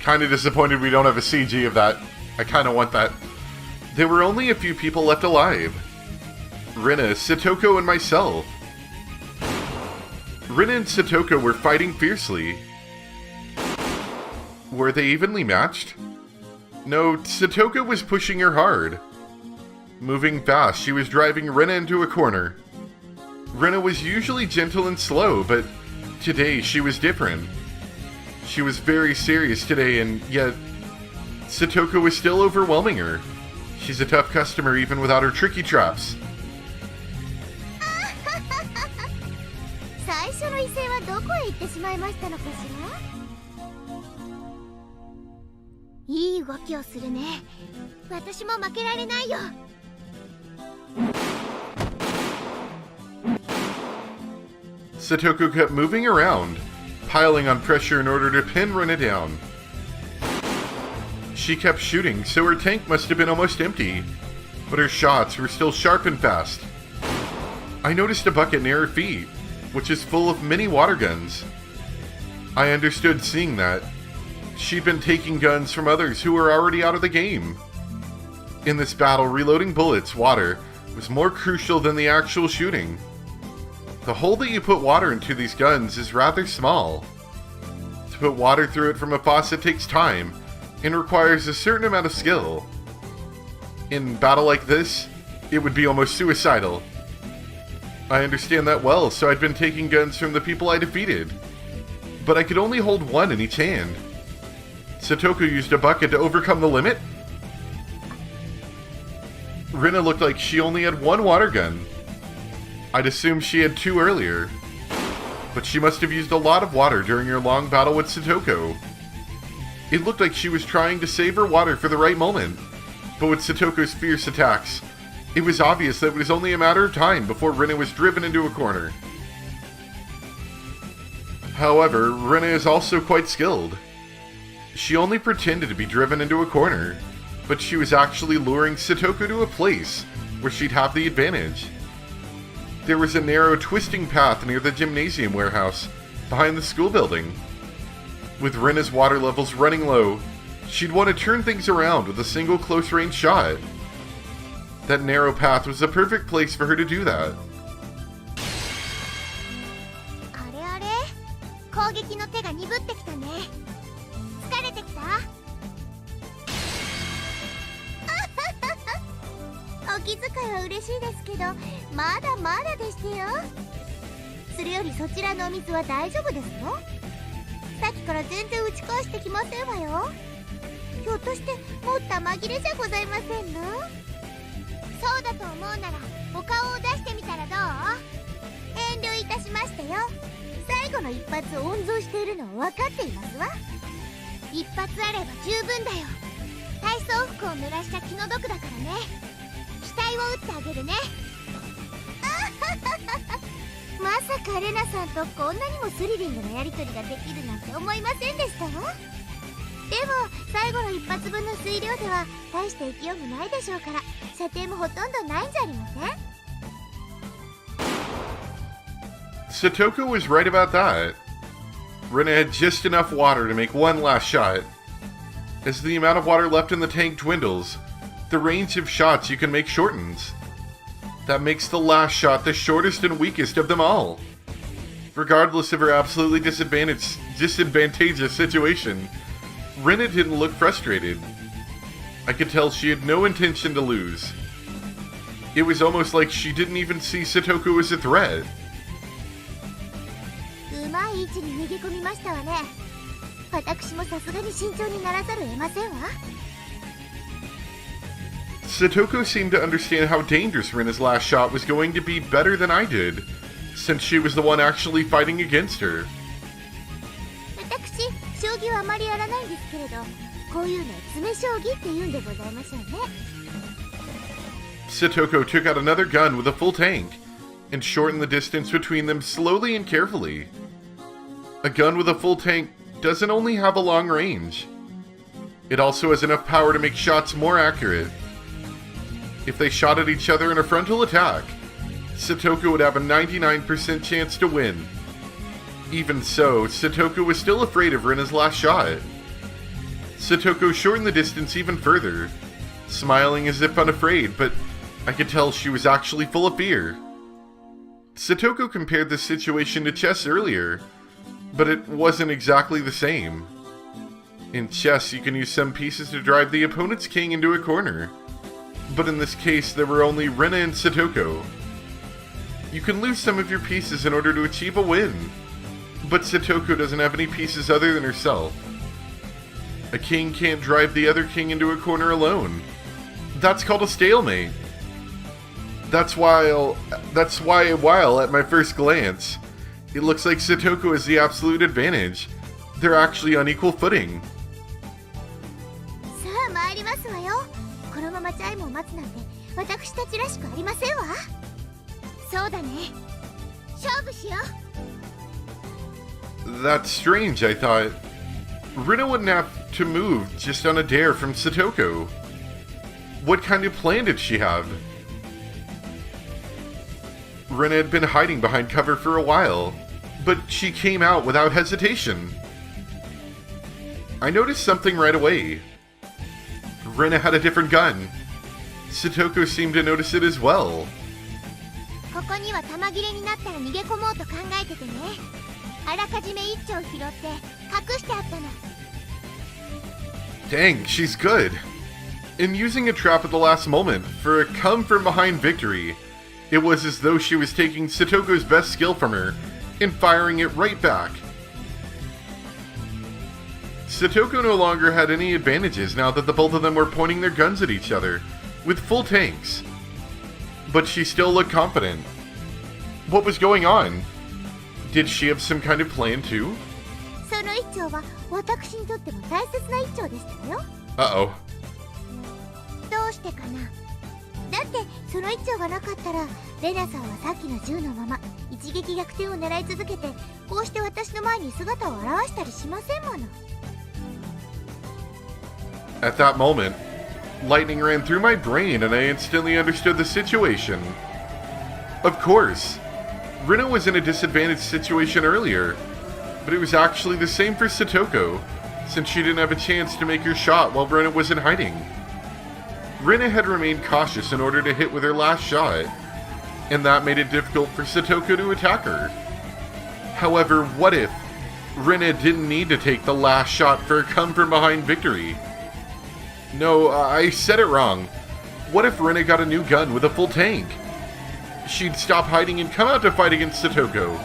Kinda disappointed we don't have a CG of that. I kinda want that. There were only a few people left alive. Rina, Satoko, and myself. Rina and Satoko were fighting fiercely. Were they evenly matched? No, Satoko was pushing her hard. Moving fast, she was driving Rina into a corner. Rina was usually gentle and slow, but today she was different. She was very serious today, and yet Satoko was still overwhelming her. She's a tough customer even without her tricky traps. 最初の異性はどこへ行ってしまいましたのかしら。いい動きをするね。私も負けられないよ。Satoko kept moving around, piling on pressure in order to pin Rina down. She kept shooting, so her tank must have been almost empty, but her shots were still sharp and fast. I noticed a bucket near her feet, which is full of mini water guns. I understood seeing that. She'd been taking guns from others who were already out of the game. In this battle, reloading bullets, water, was more crucial than the actual shooting. The hole that you put water into these guns is rather small. To put water through it from a faucet takes time, and requires a certain amount of skill. In battle like this, it would be almost suicidal. I understand that well, so I'd been taking guns from the people I defeated. But I could only hold one in each hand. Satoko used a bucket to overcome the limit? Rina looked like she only had one water gun. I'd assumed she had two earlier. But she must have used a lot of water during her long battle with Satoko. It looked like she was trying to save her water for the right moment. But with Satoko's fierce attacks, it was obvious that it was only a matter of time before Rina was driven into a corner. However, Rina is also quite skilled. She only pretended to be driven into a corner, but she was actually luring Satoko to a place where she'd have the advantage. There was a narrow, twisting path near the gymnasium warehouse, behind the school building. With Rina's water levels running low, she'd want to turn things around with a single close-range shot. That narrow path was the perfect place for her to do that. あれあれ、攻撃の手が鈍ってきたね。疲れてきた？お気遣いは嬉しいですけど、まだまだでしてよ。それよりそちらのお水は大丈夫ですよ。さっきから全然打ち返してきませんわよ。ひょっとしてもった紛れじゃございませんの？そうだと思うならお顔を出してみたらどう？遠慮いたしましたよ。最後の一発を温存しているのは分かっていますわ。一発あれば十分だよ。体操服を濡らした気の毒だからね。額を打ってあげるね。まさかレナさんとこんなにもスリリングなやり取りができるなんて思いませんでしたわ。でも最後の一発分の水量では大して勢いもないでしょうから、射程もほとんどないんじゃありません？ Satoko was right about that. Rina had just enough water to make one last shot. As the amount of water left in the tank dwindles, the range of shots you can make shortens. That makes the last shot the shortest and weakest of them all. Regardless of her absolutely disadvantageous situation, Rina didn't look frustrated. I could tell she had no intention to lose. It was almost like she didn't even see Satoko as a threat. うまい位置に逃げ込みましたわね。私もさすがに慎重にならざるを得ませんわ。Satoko seemed to understand how dangerous Rina's last shot was going to be better than I did, since she was the one actually fighting against her. 私、将棋はあまりやらないんですけれど、こういうのを詰め将棋って言うんでございましょうね。Satoko took out another gun with a full tank, and shortened the distance between them slowly and carefully. A gun with a full tank doesn't only have a long range. It also has enough power to make shots more accurate. If they shot at each other in a frontal attack, Satoko would have a 99% chance to win. Even so, Satoko was still afraid of Rina's last shot. Satoko shortened the distance even further, smiling as if unafraid, but I could tell she was actually full of fear. Satoko compared this situation to chess earlier, but it wasn't exactly the same. In chess, you can use some pieces to drive the opponent's king into a corner, but in this case, there were only Rena and Satoko. You can lose some of your pieces in order to achieve a win, but Satoko doesn't have any pieces other than herself. A king can't drive the other king into a corner alone. That's called a stalemate. That's why while at my first glance, it looks like Satoko has the absolute advantage. They're actually on equal footing. さあ参りますわよ。このままチャイムを待つなんて私たちらしくありませんわ。そうだね。勝負しよう。 That's strange, I thought. Rena wouldn't have to move just on a dare from Satoko. What kind of plan did she have? Rena had been hiding behind cover for a while, but she came out without hesitation. I noticed something right away. Rena had a different gun. Satoko seemed to notice it as well. ここには弾切れになったら逃げ込もうと考えててね。あらかじめ一丁拾って隠してあったの。 Dang, she's good. In using a trap at the last moment for a come-from-behind victory, it was as though she was taking Satoko's best skill from her and firing it right back. Satoko no longer had any advantages now that the both of them were pointing their guns at each other, with full tanks. But she still looked confident. What was going on? Did she have some kind of plan too? その一丁は私にとっても大切な一丁でしたよ。 Uh-oh. どうしてかな。だってその一丁がなかったらレナさんはさっきの銃のまま一撃逆転を狙い続けてこうして私の前に姿を現したりしませんもの。 At that moment, lightning ran through my brain and I instantly understood the situation. Of course, Rena was in a disadvantaged situation earlier, but it was actually the same for Satoko, since she didn't have a chance to make her shot while Rena was in hiding. Rena had remained cautious in order to hit with her last shot, and that made it difficult for Satoko to attack her. However, what if Rena didn't need to take the last shot for a come-from-behind victory? No, I said it wrong. What if Rena got a new gun with a full tank? She'd stop hiding and come out to fight against Satoko.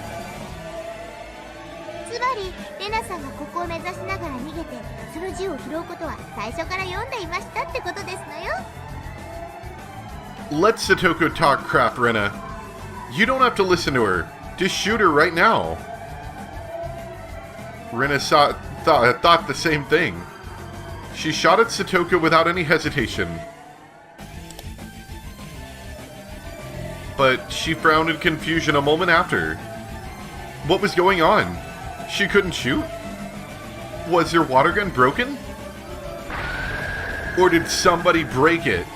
つまりレナさんがここを目指しながら逃げてその銃を拾うことは最初から読んでいましたってことですのよ。 Let Satoko talk crap, Rena. You don't have to listen to her. Just shoot her right now. Rena thought the same thing. She shot at Satoko without any hesitation. But she frowned in confusion a moment after. What was going on? She couldn't shoot? Was her water gun broken? Or did somebody break it?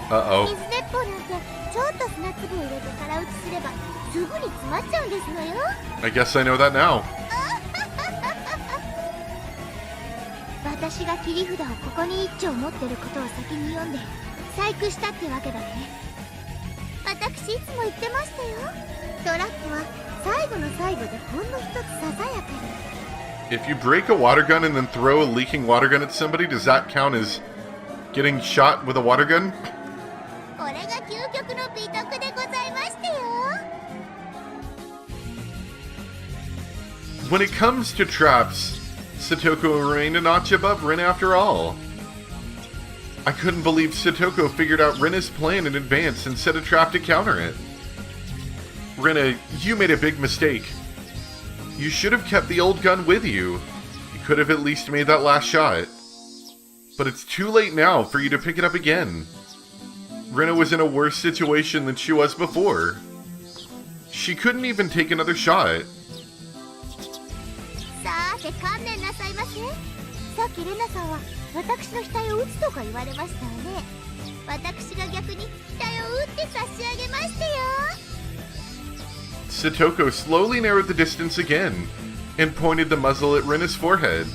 Uh-oh. 水鉄砲なんてちょっと砂粒を入れて空打ちすればすぐに詰まっちゃうんですのよ。 I guess I know that now. 私が切り札をここに一丁持ってることを先に読んで細工したってわけだね。私いつも言ってましたよ。トラップは最後の最後でほんの一つささやかに。 If you break a water gun and then throw a leaking water gun at somebody, does that count as getting shot with a water gun? これが究極の美徳でございましたよ。 When it comes to traps, Satoko remained a notch above Rena after all. I couldn't believe Satoko figured out Rena's plan in advance and set a trap to counter it. Rena, you made a big mistake. You should have kept the old gun with you. You could have at least made that last shot. But it's too late now for you to pick it up again. Rena was in a worse situation than she was before. She couldn't even take another shot. さて観念なさいませ。さっきレナさんは私の額を撃つとか言われましたわね。私が逆に額を撃って差し上げましたよ。 Satoko slowly narrowed the distance again and pointed the muzzle at Rena's forehead.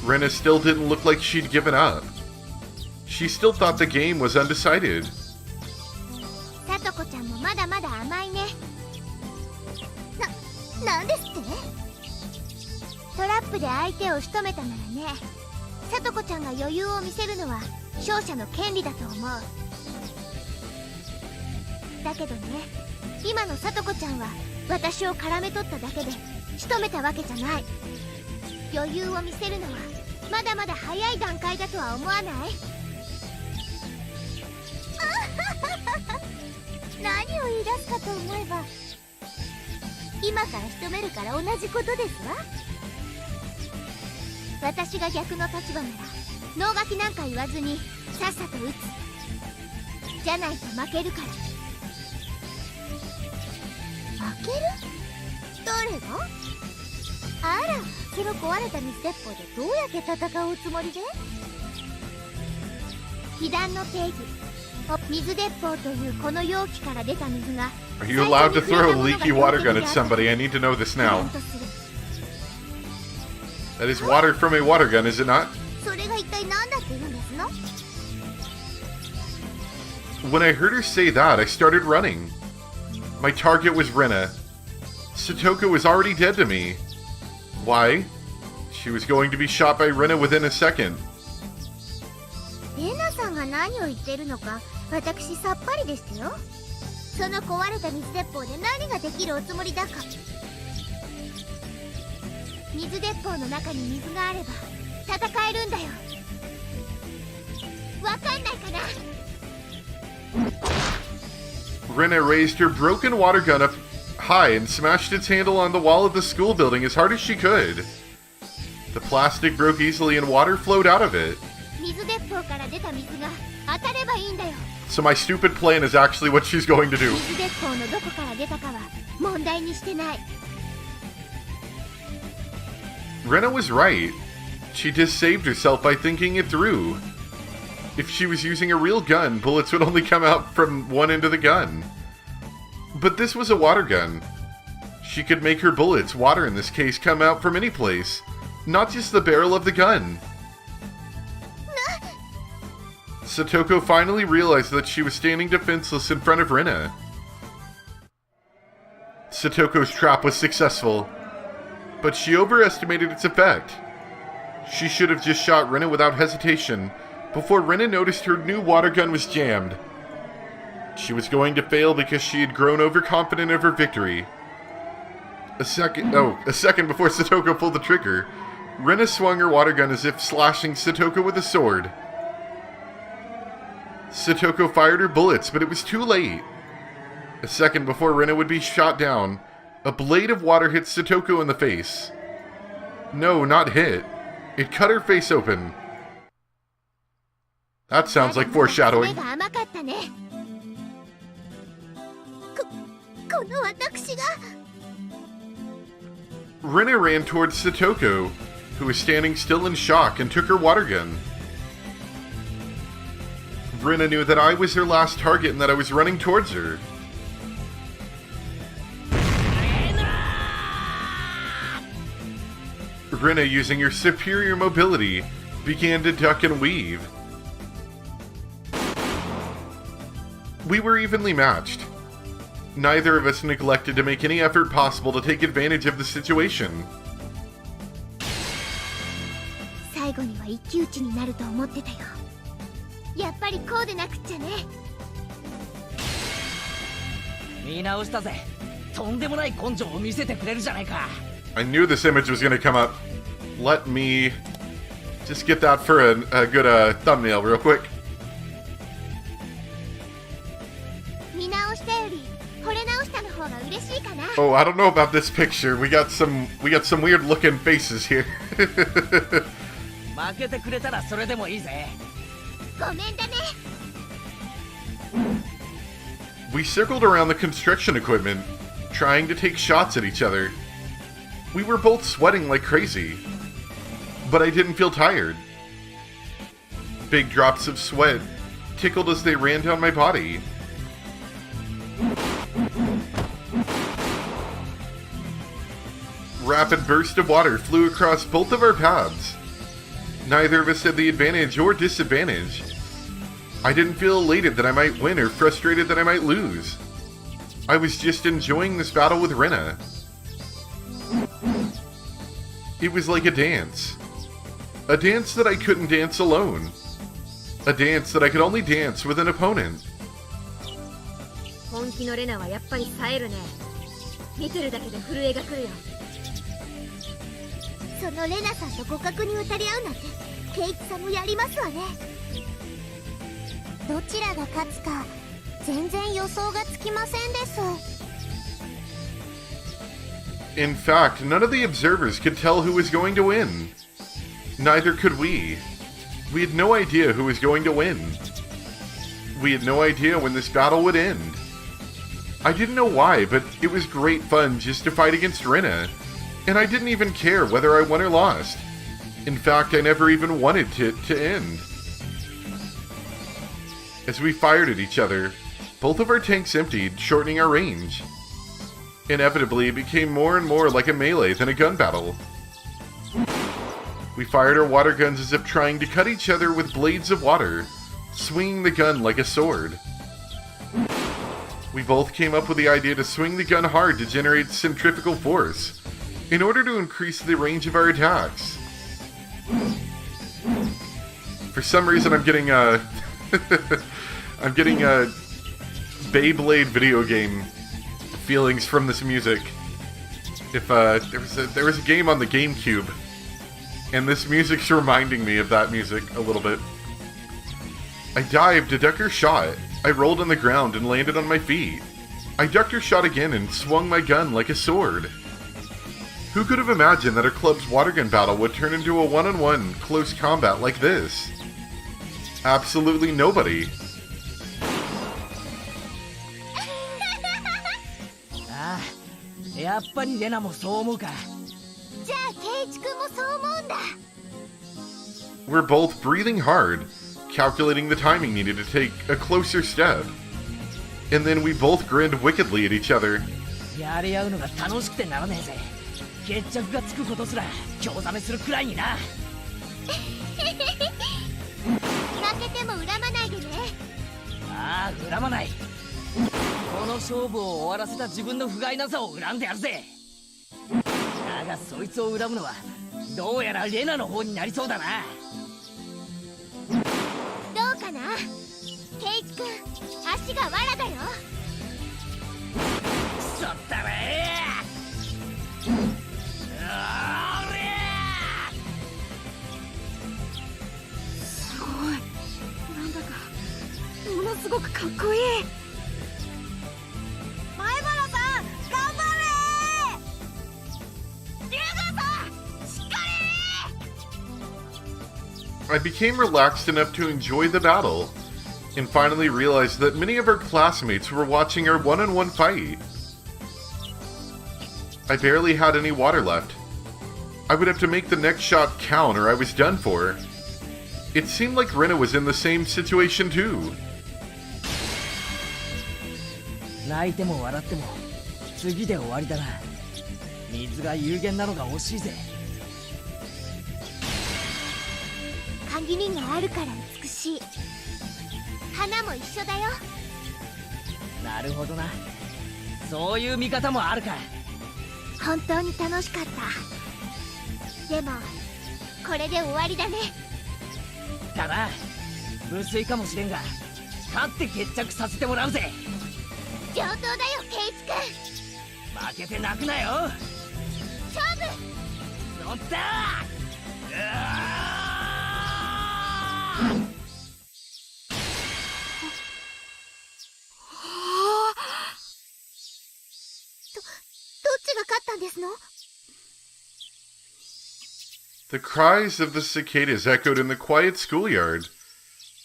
Rena still didn't look like she'd given up. She still thought the game was undecided. さとこちゃんもまだまだ甘いね。なんですって？トラップで相手を仕留めたならね、さとこちゃんが余裕を見せるのは勝者の権利だと思う。だけどね、今のさとこちゃんは私を絡め取っただけで仕留めたわけじゃない。余裕を見せるのはまだまだ早い段階だとは思わない？何を言い出すかと思えば、今から仕留めるから同じことですわ。私が逆の立場なら脳書きなんか言わずにさっさと撃つ。じゃないと負けるから。負ける？誰が？あら、その壊れた水鉄砲でどうやって戦うおつもりで？被弾の定義、水鉄砲というこの容器から出た水が Are you allowed to throw a leaky water gun at somebody? I need to know this now. That is water from a water gun, is it not? それが一体何だって言うんですの？ When I heard her say that, I started running. My target was Rena. Satoko was already dead to me. Why? She was going to be shot by Rena within a second. レナさんが何を言ってるのか私さっぱりですよ。その壊れた水鉄砲で何ができるおつもりだか。水鉄砲の中に水があれば戦えるんだよ。わかんないかな？ Rena raised her broken water gun up high and smashed its handle on the wall of the school building as hard as she could. The plastic broke easily and water flowed out of it. 水鉄砲から出た水が当たればいいんだよ。 So my stupid plan is actually what she's going to do. 水鉄砲のどこから出たかは問題にしてない。 Rena was right. She just saved herself by thinking it through. If she was using a real gun, bullets would only come out from one end of the gun. But this was a water gun. She could make her bullets, water in this case, come out from any place, not just the barrel of the gun. Satoko finally realized that she was standing defenseless in front of Rena. Satoko's trap was successful, but she overestimated its effect. She should have just shot Rena without hesitation before Rena noticed her new water gun was jammed. She was going to fail because she had grown overconfident of her victory. A second before Satoko pulled the trigger, Rena swung her water gun as if slashing Satoko with a sword. Satoko fired her bullets, but it was too late. A second before Rena would be shot down, a blade of water hit Satoko in the face. No, not hit. It cut her face open. That sounds like foreshadowing. この私が Rena ran towards Satoko, who was standing still in shock, and took her water gun. Rena knew that I was her last target and that I was running towards her. Rena, using her superior mobility, began to duck and weave. We were evenly matched. Neither of us neglected to make any effort possible to take advantage of the situation. 最後には一騎打ちになると思ってたよ。やっぱりこうでなくっちゃね。見直したぜ。とんでもない根性を見せてくれるじゃないか。I knew this image was going to come up. Let me just get that for a good thumbnail real quick. 見直したより惚れ直したの方が嬉しいかな。 Oh, I don't know about this picture. We got some weird looking faces here. 負けてくれたらそれでもいいぜ。ごめんだね。 We circled around the construction equipment, trying to take shots at each other. We were both sweating like crazy, but I didn't feel tired. Big drops of sweat tickled as they ran down my body. Rapid burst of water flew across both of our paths. Neither of us had the advantage or disadvantage. I didn't feel elated that I might win or frustrated that I might lose. I was just enjoying this battle with Rena. It was like a dance. A dance that I couldn't dance alone. A dance that I could only dance with an opponent. 本気のレナはやっぱり冴えるね。見てるだけで震えがくるよ。そのレナさんと互角に渡り合うなんてケイチさんもやりますわね。どちらが勝つか全然予想がつきませんです。 In fact, none of the observers could tell who was going to win. Neither could we. We had no idea who was going to win. We had no idea when this battle would end. I didn't know why, but it was great fun just to fight against Rena, and I didn't even care whether I won or lost. In fact, I never even wanted it to end. As we fired at each other, both of our tanks emptied, shortening our range. Inevitably, it became more and more like a melee than a gun battle. We fired our water guns as if trying to cut each other with blades of water, swinging the gun like a sword. We both came up with the idea to swing the gun hard to generate centrifugal force, in order to increase the range of our attacks. For some reason, I'm getting I'm getting Beyblade video game feelings from this music. If there was a game on the GameCube, and this music's reminding me of that music a little bit. I dived to duck her shot. I rolled on the ground and landed on my feet. I ducked her shot again and swung my gun like a sword. Who could have imagined that our club's water gun battle would turn into a one-on-one close combat like this? Absolutely nobody. ああ、やっぱりレナもそう思うか。じゃあケイチ君もそう思うんだ。 We're both breathing hard, calculating the timing needed to take a closer step. And then we both grinned wickedly at each other. やり合うのが楽しくてならねえぜ。決着がつくことすら興ざめするくらいにな。負けても恨まないでね。ああ、恨まない。この勝負を終わらせた自分の不甲斐なさを恨んでやるぜ。だがそいつを恨むのはどうやらレナの方になりそうだな。どうかな。ケイチ君、足が藁だよ。くそったれすごい。なんだかものすごくかっこいい。前原さん、頑張れー。龍河さん、しっかり。 I became relaxed enough to enjoy the battle, and finally realized that many of our classmates were watching our one-on-one fight. I barely had any water left. I would have to make the next shot count or I was done for. It seemed like Rena was in the same situation too. 泣いても笑っても次で終わりだな。水が有限なのが惜しいぜ。限りがあるから美しい。花も一緒だよ。なるほどな。そういう見方もあるか。本当に楽しかった。でもこれで終わりだね。だな。無粋かもしれんが勝って決着させてもらうぜ。上等だよケイチ君。負けて泣くなよ。勝負。乗った。どっちが勝ったんですの？ The cries of the cicadas echoed in the quiet schoolyard.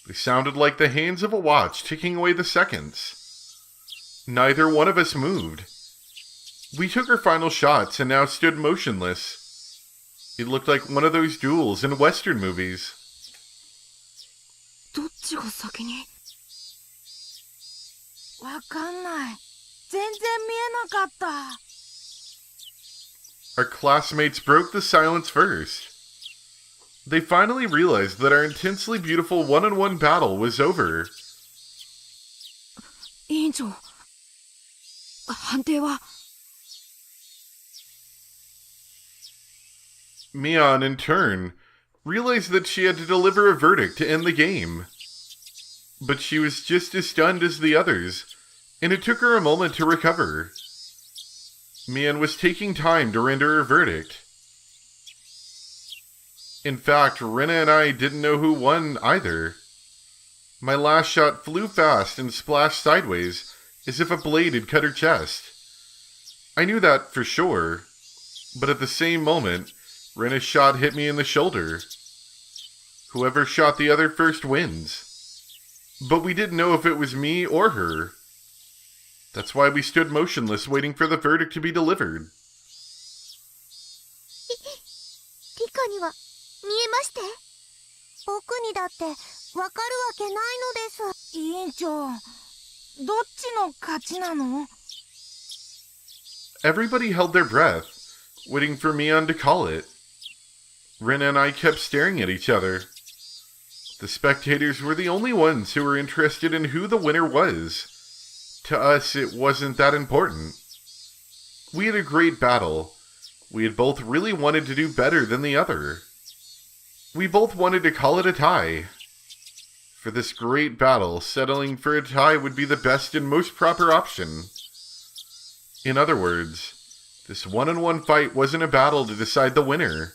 They sounded like the hands of a watch ticking away the seconds. Neither one of us moved. We took our final shots and now stood motionless. It looked like one of those duels in Western movies. どっちが先に？わかんない。全然見えなかった。 Our classmates broke the silence first. They finally realized that our intensely beautiful one-on-one battle was over. 委員長、判定は？ Mion, in turn, realized that she had to deliver a verdict to end the game. But she was just as stunned as the others, and it took her a moment to recover. Mion was taking time to render her verdict. In fact, Rena and I didn't know who won either. My last shot flew fast and splashed sideways, as if a blade had cut her chest. I knew that for sure, but at the same moment, Rena's shot hit me in the shoulder. Whoever shot the other first wins. But we didn't know if it was me or her. That's why we stood motionless waiting for the verdict to be delivered. リカには見えまして？僕にだってわかるわけないのです。委員長、どっちの勝ちなの？ Everybody held their breath, waiting for Mion to call it. Rena and I kept staring at each other. The spectators were the only ones who were interested in who the winner was. To us, it wasn't that important. We had a great battle. We had both really wanted to do better than the other. We both wanted to call it a tie. For this great battle, settling for a tie would be the best and most proper option. In other words, this one-on-one fight wasn't a battle to decide the winner.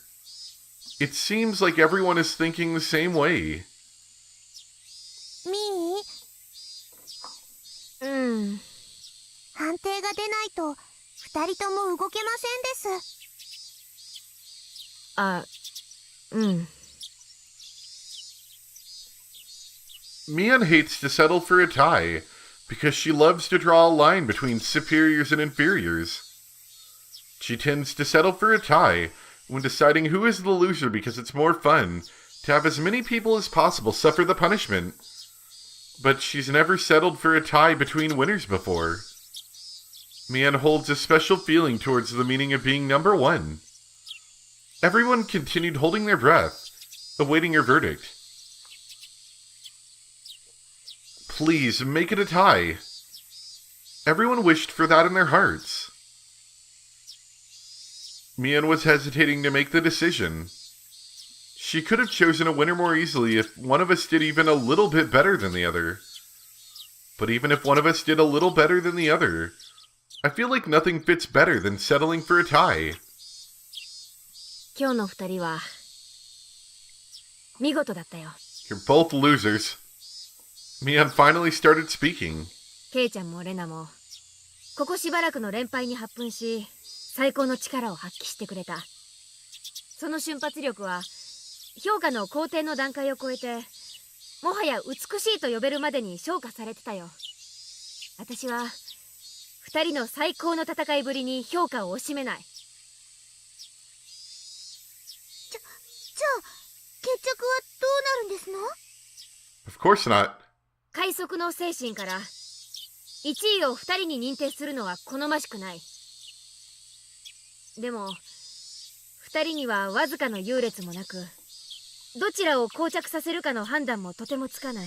It seems like everyone is thinking the same way. ミー？判定が出ないと二人とも動けませんです。Mion hates to settle for a tie because she loves to draw a line between superiors and inferiors. She tends to settle for a tie when deciding who is the loser because it's more fun to have as many people as possible suffer the punishment. But she's never settled for a tie between winners before. Mion holds a special feeling towards the meaning of being number one. Everyone continued holding their breath, awaiting her verdict. Please, make it a tie. Everyone wished for that in their hearts. Mion was hesitating to make the decision. She could have chosen a winner more easily if one of us did even a little bit better than the other. But even if one of us did a little better than the other, I feel like nothing fits better than settling for a tie. 今日の二人は見事だったよ。 You're both losers. Mion finally started speaking. ケイちゃんもレナもここしばらくの連敗に発奮し最高の力を発揮してくれた。その瞬発力は評価の高低の段階を超えてもはや美しいと呼べるまでに昇華されてたよ。私は二人の最高の戦いぶりに評価を惜しめない。じゃあ決着はどうなるんですの？ Of course not. 快速の精神から1位を二人に認定するのは好ましくない。でも二人にはわずかの優劣もなくどちらを膠着させるかの判断もとてもつかない。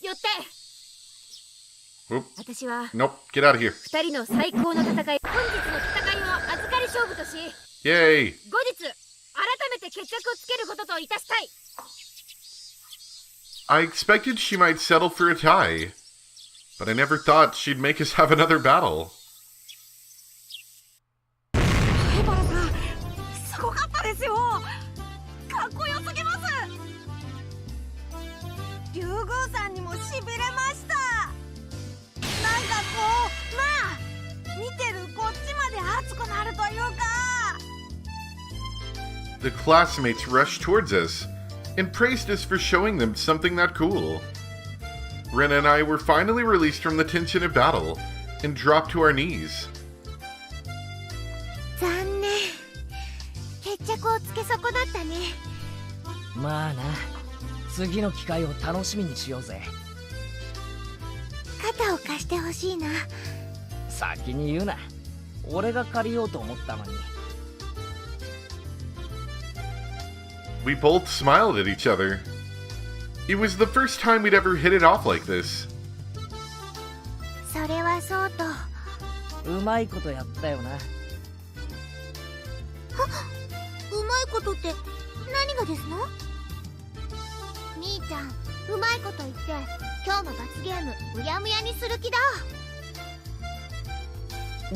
よって私は Nope, get out of here. 二人の最高の戦い、本日の戦いを預かり勝負とし、 Yay! 後日改めて決着をつけることといたしたい。 I expected she might settle for a tie, but I never thought she'd make us have another battle. 灰原さん、すごかったですよ。かっこよすぎます。竜宮さんにもしびれました。なんかこう、まあ見てるこっちまで熱くなるというか。 The classmates rushed towards us and praised us for showing them something that cool. Rena and I were finally released from the tension of battle and dropped to our knees. 残念。決着をつけ損なったね。まあな、次の機会を楽しみにしようぜ。肩を貸してほしいな。先に言うな。俺が借りようと思ったのに。We both smiled at each other. It was the first time we'd ever hit it off like this. それはそうと。うまいことやったよな。うまいことって何がですの？みーちゃん、うまいこと言って今日の罰ゲームうやむやにする気だ。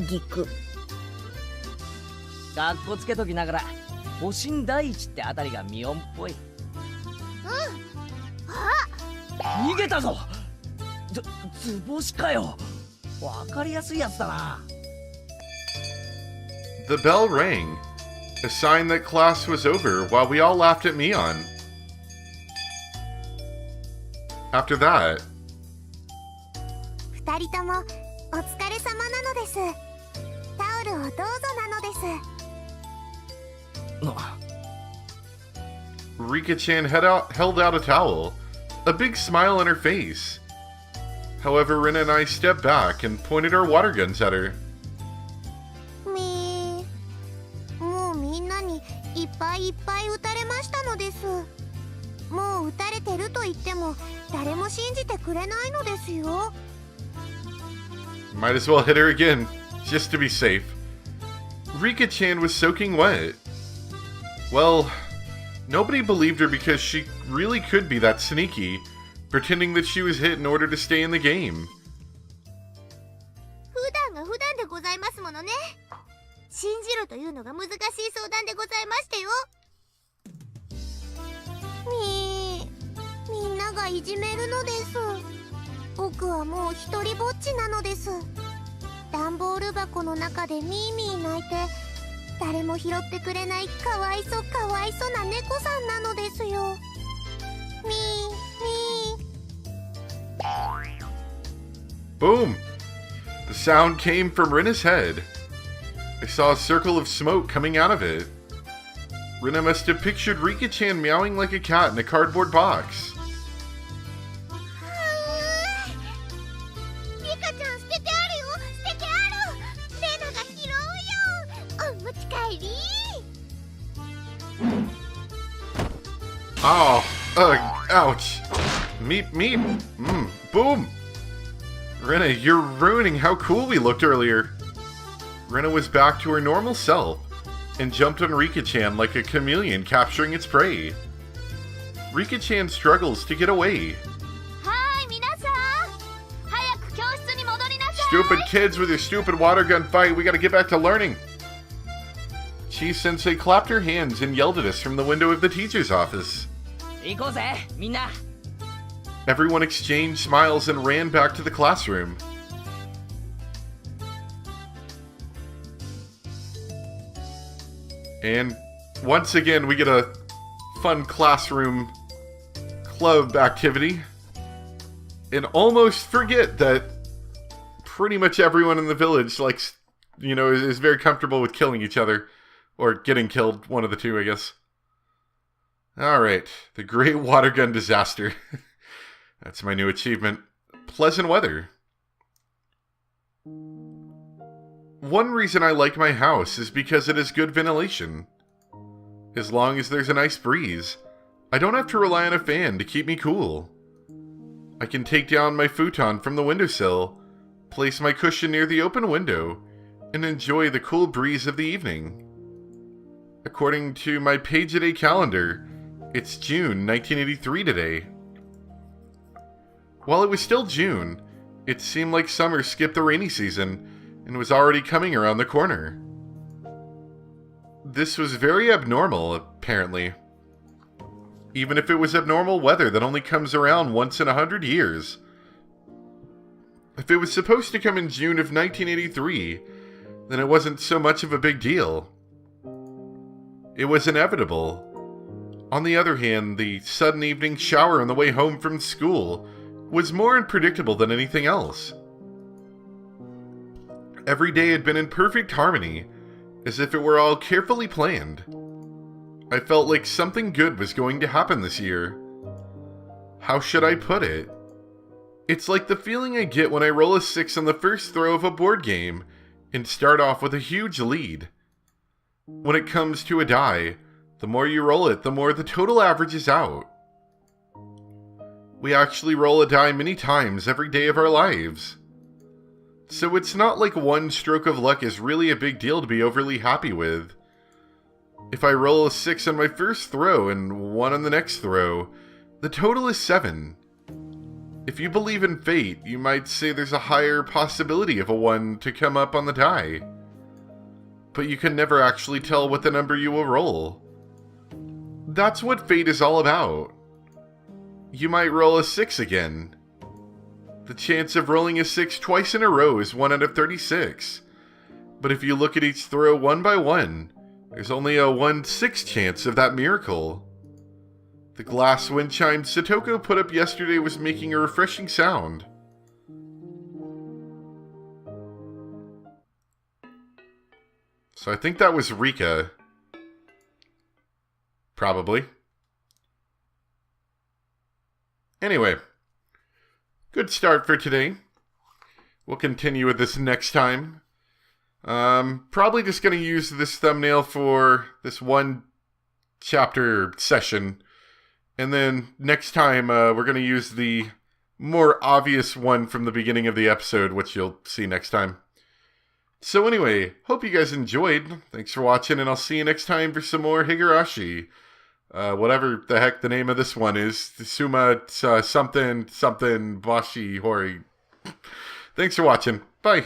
ぎく。かっこつけときながら保身第一ってあたりがミオンっぽい。逃げたぞ。図星かよ。わかりやすいやつだな。The bell rang, a sign that class was over while we all laughed at Mion. After that, 二人ともお疲れ様なのです。タオルをどうぞなのです。Rika-chan held out a towel, a big smile on her face. However, Rina and I stepped back and pointed our water guns at her. みー、もうみんなにいっぱいいっぱい撃たれましたのです。もう撃たれてると言っても誰も信じてくれないのですよ。Might as well hit her again, just to be safe. Rika-chan was soaking wet. Well, nobody believed her because she really could be that sneaky, pretending that she was hit in order to stay in the game. 普段が普段でございますものね。信じろというのが難しい相談でございましてよ。みんながいじめるのです。僕はもう一人ぼっちなのです。段ボール箱の中でミーミー泣いて誰も拾ってくれないかわいそうな猫さんなのですよ。みー。 Boom! The sound came from Rina's head. I saw a circle of smoke coming out of it. Rina must have pictured Rika-chan meowing like a cat in a cardboard box. リカちゃん捨ててあるよ、捨ててある。レナが拾うよ。お持ち帰り。Oh, ouch. Meep, meep. Boom. Rina, you're ruining how cool we looked earlier. Rina was back to her normal self and jumped on Rika-chan like a chameleon capturing its prey. Rika-chan struggles to get away. はい、皆さん。早く教室に戻りなさい。 Stupid kids with your stupid water gun fight, we gotta get back to learning. Chi-sensei clapped her hands and yelled at us from the window of the teacher's office. 行こうぜ、みんな。Everyone exchanged smiles and ran back to the classroom. And once again, we get a fun classroom club activity. And almost forget that pretty much everyone in the village likes, is very comfortable with killing each other. Or getting killed, one of the two, I guess. Alright, the Great Water Gun Disaster. That's my new achievement. Pleasant weather. One reason I like my house is because it has good ventilation. As long as there's a nice breeze, I don't have to rely on a fan to keep me cool. I can take down my futon from the windowsill, place my cushion near the open window, and enjoy the cool breeze of the evening. According to my page-a-day calendar, it's June 1983 today. While it was still June, it seemed like summer skipped the rainy season and was already coming around the corner. This was very abnormal, apparently. Even if it was abnormal weather that only comes around once in 100 years. If it was supposed to come in June of 1983, then it wasn't so much of a big deal. It was inevitable. On the other hand, the sudden evening shower on the way home from school was more unpredictable than anything else. Every day had been in perfect harmony, as if it were all carefully planned. I felt like something good was going to happen this year. How should I put it? It's like the feeling I get when I roll a 6 on the first throw of a board game and start off with a huge lead. When it comes to a die, The more you roll it, the more the total averages out. We actually roll a die many times every day of our lives. So it's not like one stroke of luck is really a big deal to be overly happy with. If I roll a 6 on my first throw and 1 on the next throw, the total is 7. If you believe in fate, you might say there's a higher possibility of a 1 to come up on the die. But you can never actually tell what the number you will roll. That's what fate is all about. You might roll a 6 again. The chance of rolling a 6 twice in a row is 1 out of 36. But if you look at each throw one by one, there's only a 1/6 chance of that miracle. The glass wind chime Satoko put up yesterday was making a refreshing sound. So I think that was Rika. Probably. Anyway, good start for today. We'll continue with this next time. Probably just going to use this thumbnail for this one chapter session. And then next time, we're going to use the more obvious one from the beginning of the episode, which you'll see next time. So anyway, hope you guys enjoyed. Thanks for watching, and I'll see you next time for some more Higurashi. Whatever the heck the name of this one is. Suma something Bashi Hori. Thanks for watching. Bye.